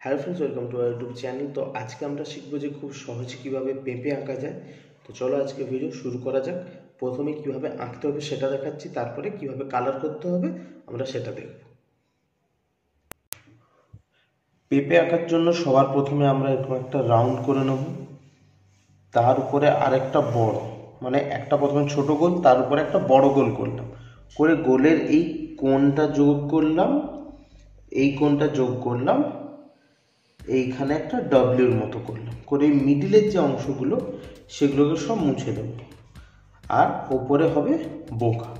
Hello friends, welcome to our YouTube channel. তো আজকে আমরা শিখবো যে খুব সহজে কীভাবে পেঁপে আঁকা যায়। তো চলো আজকে ভিডিও শুরু করা যাক। প্রথমে কিভাবে আঁকতে হবে সেটা দেখাচ্ছি, তারপরে কিভাবে কালার করতে হবে আমরা সেটা দেখব। পেঁপে আঁকার জন্য সবার প্রথমে আমরা এরকম একটা রাউন্ড করে নেব, তার উপরে আরেকটা বড়, মানে একটা প্রথমে ছোট গোল, তার উপরে একটা বড় গোল করলাম, করে গোলের এই কোণটা যোগ করলাম, এই কোণটা যোগ করলাম, এইখানে একটা ডব্লিউর মতো করলাম, করে মিডিলের যে অংশগুলো সেগুলোকে সব মুছে দেব, আর ওপরে হবে বোকা।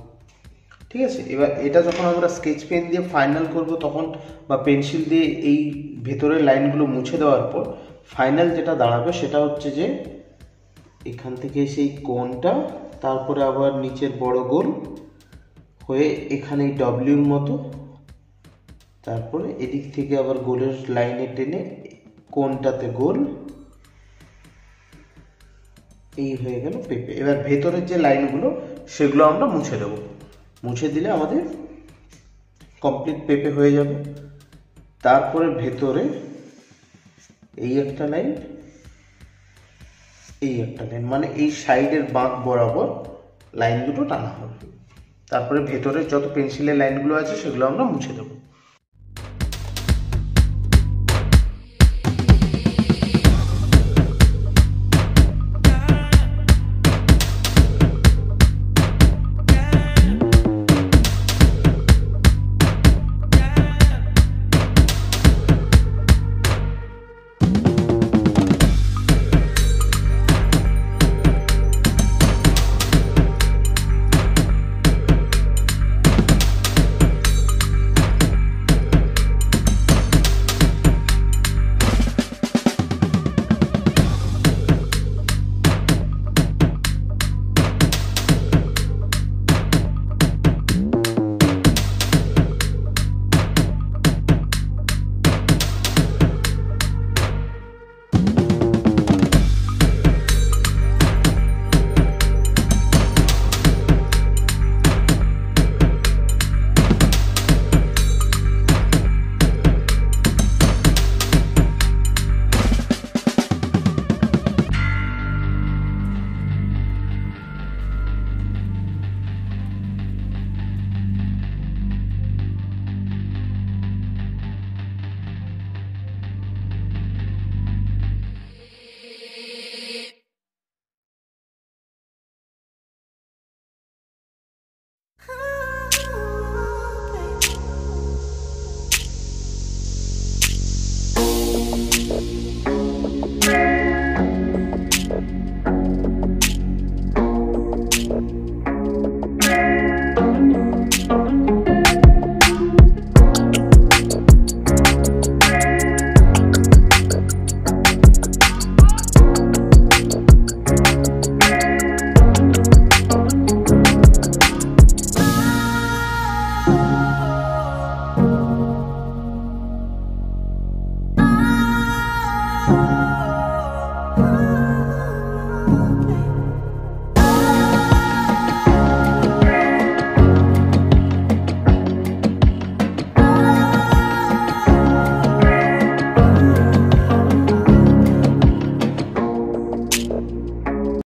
ঠিক আছে, এবার এটা যখন আমরা স্কেচ পেন দিয়ে ফাইনাল করব তখন, বা পেন্সিল দিয়ে এই ভেতরের লাইনগুলো মুছে দেওয়ার পর ফাইনাল যেটা দাঁড়াবে সেটা হচ্ছে যে এখান থেকে সেই কোণটা, তারপরে আবার নিচের বড় গোল হয়ে এখানে ডব্লিউর মতো, তারপরে এদিক থেকে আবার গোলের লাইনে টেনে কোনটাতে গোল, এই হয়ে গেল পেঁপে। এবার ভেতরের যে লাইনগুলো সেগুলো আমরা মুছে দেব, মুছে দিলে আমাদের কমপ্লিট পেঁপে হয়ে যাবে। তারপরে ভেতরে এই একটা লাইন, এই একটা লাইন, মানে এই সাইডের বাঁক বরাবর লাইন দুটো টানা হবে। তারপরে ভেতরের যত পেন্সিলের লাইনগুলো আছে সেগুলো আমরা মুছে দেবো।